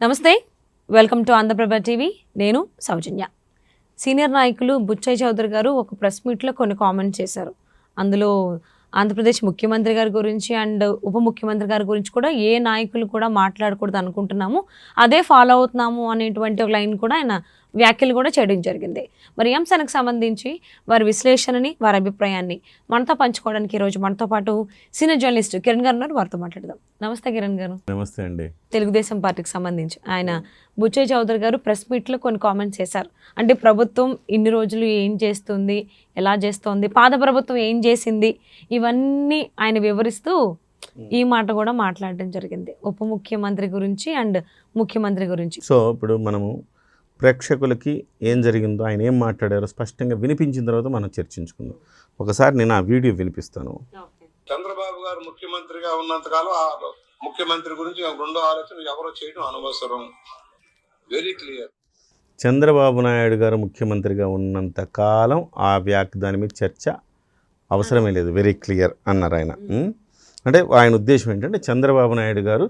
నమస్తే, welcome to Andhraprabha TV. నేను సౌజన్య. Senior నాయకులు బుచ్చయ్య చౌదరి గారు ఒక ప్రెస్ మీట్లో కొన్ని కామెంట్స్ చేశారు. అందులో ఆంధ్రప్రదేశ్ ముఖ్యమంత్రి గారి గురించి అండ్ ఉప ముఖ్యమంత్రి గారి గురించి కూడా ఏ నాయకులు కూడా మాట్లాడకూడదు అనుకుంటున్నాము, అదే ఫాలో అవుతున్నాము అనేటువంటి ఒక లైన్ కూడా ఆయన వ్యాఖ్యలు కూడా చేయడం జరిగింది. మరి ఈ అంశానికి సంబంధించి వారి విశ్లేషణని, వారి అభిప్రాయాన్ని మనతో పంచుకోవడానికి ఈరోజు మనతో పాటు సీనియర్ జర్నలిస్ట్ కిరణ్ గారు ఉన్నారు. వారితో మాట్లాడదాం. నమస్తే కిరణ్ గారు. నమస్తే అండి. తెలుగుదేశం పార్టీకి సంబంధించి ఆయన బుచ్చయ్య చౌదరి గారు ప్రెస్ మీట్లో కొన్ని కామెంట్స్ చేశారు. అంటే ప్రభుత్వం ఇన్ని రోజులు ఏం చేస్తుంది, ఎలా చేస్తోంది, పాత ప్రభుత్వం ఏం చేసింది, ఇవన్నీ ఆయన వివరిస్తూ ఈ మాట కూడా మాట్లాడడం జరిగింది, ఉప ముఖ్యమంత్రి గురించి అండ్ ముఖ్యమంత్రి గురించి. సో ఇప్పుడు మనము ప్రేక్షకులకి ఏం జరిగిందో, ఆయన ఏం మాట్లాడారో స్పష్టంగా వినిపించిన తర్వాత మనం చర్చించుకుందాం. ఒకసారి నేను ఆ వీడియో వినిపిస్తాను. చంద్రబాబు గారు ముఖ్యమంత్రిగా ఉన్నంతకాలం ఆ ముఖ్యమంత్రి గురించి రెండో ఆలోచన ఎవరో చేయడం అనవసరం. Very clear. చంద్రబాబు నాయుడు గారు ముఖ్యమంత్రిగా ఉన్నంత కాలం ఆ దాని మీద చర్చ అవసరమే లేదు, వెరీ క్లియర్ అన్నారు ఆయన. అంటే ఆయన ఉద్దేశం ఏంటంటే చంద్రబాబు నాయుడు గారు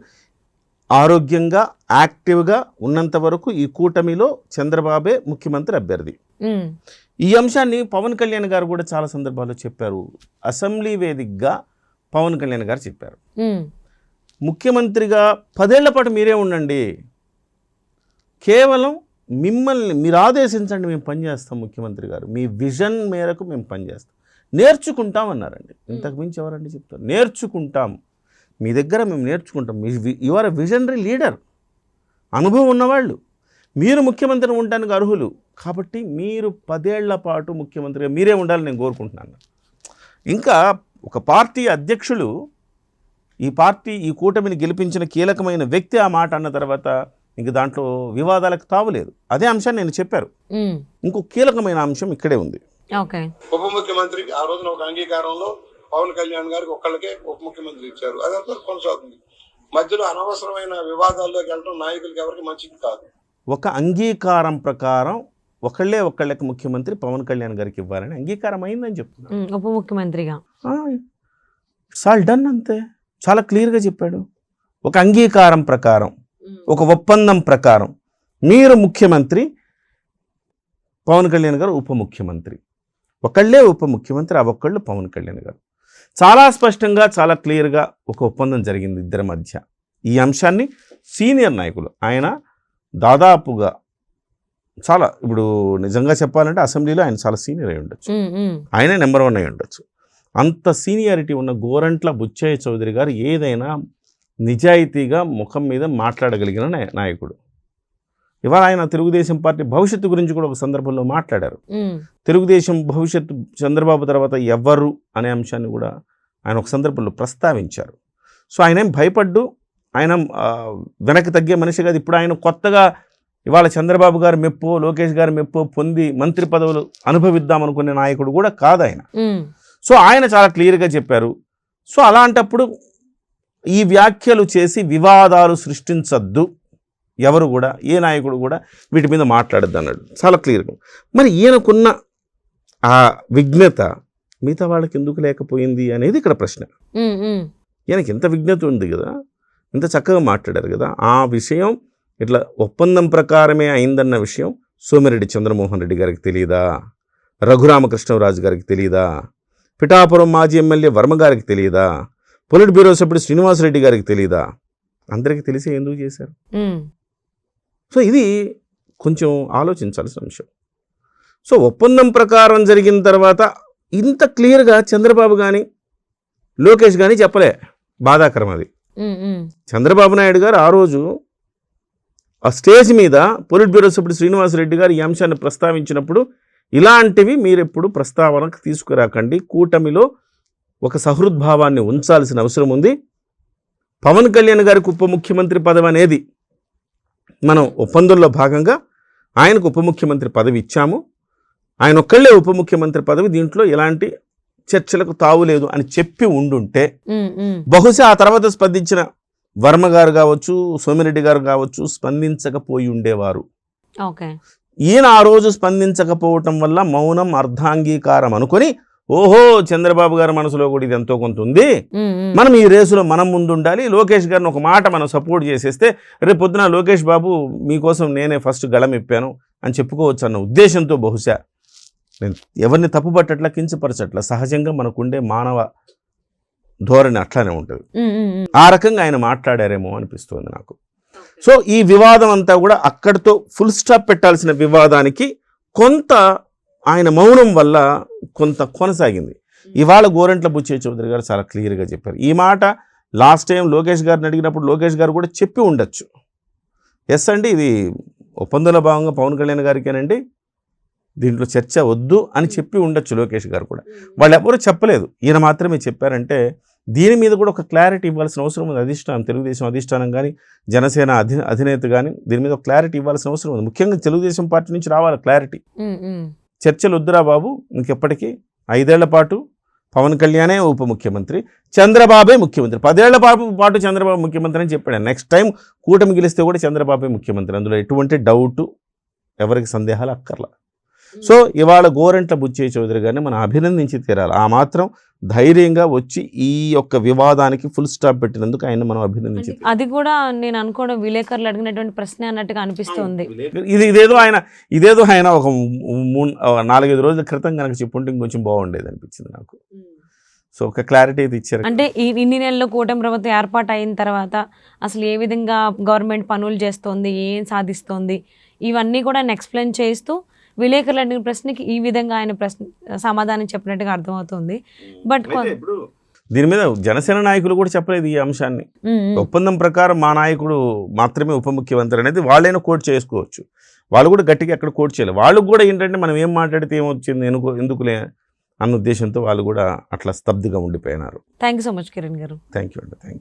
ఆరోగ్యంగా యాక్టివ్గా ఉన్నంత వరకు ఈ కూటమిలో చంద్రబాబే ముఖ్యమంత్రి అభ్యర్థి. ఈ అంశాన్ని పవన్ కళ్యాణ్ గారు కూడా చాలా సందర్భాల్లో చెప్పారు. అసెంబ్లీ వేదికగా పవన్ కళ్యాణ్ గారు చెప్పారు, ముఖ్యమంత్రిగా 10 ఏళ్ల పాటు మీరే ఉండండి, కేవలం మిమ్మల్ని మీరు ఆదేశించండి, మేము పనిచేస్తాం, ముఖ్యమంత్రి గారు మీ విజన్ మేరకు మేము పనిచేస్తాం, నేర్చుకుంటాం అన్నారండి. ఇంతకు మించి ఎవరండి చెప్తారు? నేర్చుకుంటాం, మీ దగ్గర మేము నేర్చుకుంటాం, you are a visionary leader, అనుభవం ఉన్నవాళ్ళు, మీరు ముఖ్యమంత్రిని ఉండడానికి అర్హులు, కాబట్టి మీరు 10 ఏళ్ల పాటు ముఖ్యమంత్రిగా మీరే ఉండాలని నేను కోరుకుంటున్నాను. ఇంకా ఒక పార్టీ అధ్యక్షులు, ఈ కూటమిని గెలిపించిన కీలకమైన వ్యక్తి ఆ మాట అన్న తర్వాత ఇంక దాంట్లో వివాదాలకు తావులేదు. అదే అంశాన్ని నేను చెప్పారు. ఇంకో కీలకమైన అంశం ఇక్కడే ఉంది. ఉప ముఖ్యమంత్రికి ఆ రోజున ఒక అంగీకారంలో పవన్ కళ్యాణ్ గారికి ఒక్కళ్ళకే ఉప ముఖ్యమంత్రి ఇచ్చారు. అదంతా కొనసాగుతుంది. మధ్యలో అనవసరమైన వివాదాల్లోకి వెళ్ళడం నాయకులకి ఎవరికి మంచిది కాదు. ఒక అంగీకారం ప్రకారం ఒకళ్ళకి ముఖ్యమంత్రి పవన్ కళ్యాణ్ గారికి ఇవ్వాలని అంగీకారం అయిందని చెప్తున్నారు. ఉప ముఖ్యమంత్రిగా సాల్ డన్, అంతే, చాలా క్లియర్గా చెప్పాడు. ఒక అంగీకారం ప్రకారం, ఒక ఒప్పందం ప్రకారం మీరు ముఖ్యమంత్రి, పవన్ కళ్యాణ్ గారు ఉప ముఖ్యమంత్రి, ఒకళ్ళే ఉప ముఖ్యమంత్రి, ఆ ఒక్కళ్ళు పవన్ కళ్యాణ్ గారు. చాలా స్పష్టంగా చాలా క్లియర్గా ఒక ఒప్పందం జరిగింది ఇద్దరి మధ్య. ఈ అంశాన్ని సీనియర్ నాయకులు, ఆయన దాదాపుగా చాలా, ఇప్పుడు నిజంగా చెప్పాలంటే అసెంబ్లీలో ఆయన చాలా సీనియర్ అయి ఉండొచ్చు, ఆయనే నెంబర్ 1 అయి ఉండొచ్చు. అంత సీనియారిటీ ఉన్న గోరంట్ల బుచ్చయ్య చౌదరి గారు ఏదైనా నిజాయితీగా ముఖం మీద మాట్లాడగలిగిన నాయకుడు. ఇవాళ ఆయన తెలుగుదేశం పార్టీ భవిష్యత్తు గురించి కూడా ఒక సందర్భంలో మాట్లాడారు. తెలుగుదేశం భవిష్యత్తు చంద్రబాబు తర్వాత ఎవరు అనే అంశాన్ని కూడా ఆయన ఒక సందర్భంలో ప్రస్తావించారు. సో ఆయన ఏం భయపడ్డు, ఆయన వెనక్కి తగ్గే మనిషి కాదు. ఇప్పుడు ఆయన కొత్తగా ఇవాళ చంద్రబాబు గారు మెప్పో, లోకేష్ గారు మెప్పో పొంది మంత్రి పదవులు అనుభవిద్దామనుకునే నాయకుడు కూడా కాదు ఆయన. సో ఆయన చాలా క్లియర్గా చెప్పారు. సో అలాంటప్పుడు ఈ వ్యాఖ్యలు చేసి వివాదాలు సృష్టించద్దు, ఎవరు కూడా, ఏ నాయకుడు కూడా వీటి మీద మాట్లాడద్దు అన్నాడు చాలా క్లియర్గా. మరి ఈయనకున్న ఆ విజ్ఞత మిగతా వాళ్ళకి ఎందుకు లేకపోయింది అనేది ఇక్కడ ప్రశ్న. ఈయనకి ఎంత విజ్ఞత ఉంది కదా, ఇంత చక్కగా మాట్లాడారు కదా. ఆ విషయం ఇట్లా ఒప్పందం ప్రకారమే అయిందన్న విషయం సోమిరెడ్డి చంద్రమోహన్ రెడ్డి గారికి తెలియదా, రఘురామకృష్ణరాజు గారికి తెలియదా, పిఠాపురం మాజీ ఎమ్మెల్యే వర్మ గారికి తెలియదా, పొలిట్ బ్యూరో సభ్యుడు శ్రీనివాసరెడ్డి గారికి తెలియదా? అందరికీ తెలిసి ఎందుకు చేశారు? సో ఇది కొంచెం ఆలోచించాల్సిన అంశం. సో ఒప్పందం ప్రకారం జరిగిన తర్వాత ఇంత క్లియర్గా చంద్రబాబు కానీ లోకేష్ కానీ చెప్పలే, బాధాకరం అది. చంద్రబాబు నాయుడు గారు ఆ రోజు ఆ స్టేజ్ మీద పొలిట్ బ్యూరో సభ్యుడు శ్రీనివాసరెడ్డి గారు ఈ అంశాన్ని ప్రస్తావించినప్పుడు, ఇలాంటివి మీరెప్పుడు ప్రస్తావనకు తీసుకురాకండి, కూటమిలో ఒక సహృద్భావాన్ని ఉంచాల్సిన అవసరం ఉంది, పవన్ కళ్యాణ్ గారికి ఉప ముఖ్యమంత్రి పదవి అనేది మనం ఒప్పందంలో భాగంగా ఆయనకు ఉప ముఖ్యమంత్రి పదవి ఇచ్చాము, ఆయన ఒక్కళ్ళే ఉప ముఖ్యమంత్రి పదవి, దీంట్లో ఎలాంటి చర్చలకు తావులేదు అని చెప్పి ఉండుంటే బహుశా ఆ తర్వాత స్పందించిన వర్మ గారు కావచ్చు, సోమిరెడ్డి గారు కావచ్చు స్పందించకపోయి ఉండేవారు. ఈయన ఆ రోజు స్పందించకపోవటం వల్ల మౌనం అర్ధాంగీకారం అనుకొని ఓహో చంద్రబాబు గారి మనసులో కూడా ఇది ఎంతో కొంత ఉంది, మనం ఈ రేసులో మనం ముందు ఉండాలి, లోకేష్ గారిని ఒక మాట మనం సపోర్ట్ చేసేస్తే రేపు పొద్దున లోకేష్ బాబు మీకోసం నేనే ఫస్ట్ గళం ఇప్పాను అని చెప్పుకోవచ్చు అన్న ఉద్దేశంతో బహుశా, నేను ఎవరిని తప్పుపట్టట్లా కించపరచట్లా, సహజంగా మనకుండే మానవ ధోరణి అట్లానే ఉంటుంది. ఆ రకంగా ఆయన మాట్లాడారేమో అనిపిస్తుంది నాకు. సో ఈ వివాదం అంతా కూడా అక్కడితో ఫుల్ స్టాప్ పెట్టాల్సిన వివాదానికి కొంత ఆయన మౌనం వల్ల కొంత కొనసాగింది. ఇవాళ గోరంట్ల బుచ్చయ్య చౌదరి గారు చాలా క్లియర్గా చెప్పారు. ఈ మాట లాస్ట్ టైం లోకేష్ గారిని అడిగినప్పుడు లోకేష్ గారు కూడా చెప్పి ఉండొచ్చు, ఎస్ అండి ఇది ఒప్పందంలో భాగంగా పవన్ కళ్యాణ్ గారికేనండి, దీంట్లో చర్చ వద్దు అని చెప్పి ఉండొచ్చు లోకేష్ గారు కూడా. వాళ్ళు ఎవరు చెప్పలేదు, ఈయన మాత్రమే చెప్పారంటే దీని మీద కూడా ఒక క్లారిటీ ఇవ్వాల్సిన అవసరం ఉంది. అధిష్టానం, తెలుగుదేశం అధిష్టానం కానీ జనసేన అధినేత కానీ దీని మీద ఒక క్లారిటీ ఇవ్వాల్సిన అవసరం ఉంది. ముఖ్యంగా తెలుగుదేశం పార్టీ నుంచి రావాలి క్లారిటీ. చర్చలు వద్దురా బాబు, ఇంకెప్పటికీ 5 ఏళ్ల పాటు పవన్ కళ్యాణే ఉప ముఖ్యమంత్రి, చంద్రబాబే ముఖ్యమంత్రి, 10 ఏళ్ల పాటు చంద్రబాబు ముఖ్యమంత్రి అని చెప్పాడు. నెక్స్ట్ టైం కూటమి గెలిస్తే కూడా చంద్రబాబే ముఖ్యమంత్రి, అందులో ఎటువంటి డౌటు ఎవరికి సందేహాలు అక్కర్లా. సో ఇవాళ గోరంట్ల బుచ్చయ్య చౌదరి గారిని మనం అభినందించి తీరాలి. ఆ మాత్రం ధైర్యంగా వచ్చి ఈ యొక్క వివాదానికి ఫుల్ స్టాప్ పెట్టినందుకు ఆయన మనం అభినందించి, అది కూడా నేను అనుకోవడం విలేకరులు అడిగినటువంటి ప్రశ్న అన్నట్టుగా అనిపిస్తుంది. ఇదేదో ఆయన ఒక 4-5 రోజుల క్రితం కనుక చెప్పుంటే ఇంకొంచెం బాగుండేది అనిపించింది నాకు. సో ఒక క్లారిటీ అయితే ఇచ్చారు. అంటే ఈ ఇన్ని నెలల్లో కూటమి ప్రభుత్వం ఏర్పాటు అయిన తర్వాత అసలు ఏ విధంగా గవర్నమెంట్ పనులు చేస్తోంది, ఏం సాధిస్తోంది, ఇవన్నీ కూడా ఆయన ఎక్స్ప్లెయిన్ చేస్తూ విలేకరులు అడిగిన ప్రశ్నకి ఈ విధంగా ఆయన సమాధానం చెప్పినట్టుగా అర్థమవుతుంది. బట్ దీని మీద జనసేన నాయకులు కూడా చెప్పలేదు ఈ అంశాన్ని. ఒప్పందం ప్రకారం మా నాయకుడు మాత్రమే ఉప ముఖ్యమంత్రి అనేది వాళ్ళైనా కోట్ చేసుకోవచ్చు, వాళ్ళు కూడా గట్టిగా ఎక్కడ కోట్ చేయలేదు. వాళ్ళు కూడా ఏంటంటే మనం ఏం మాట్లాడితే ఏమొచ్చింది ఎందుకులే అన్న ఉద్దేశంతో వాళ్ళు కూడా అట్లా స్తబ్దుగా ఉండిపోయినారు. Thank you so much Kiran garu. Thank you అండి, థ్యాంక్ యూ.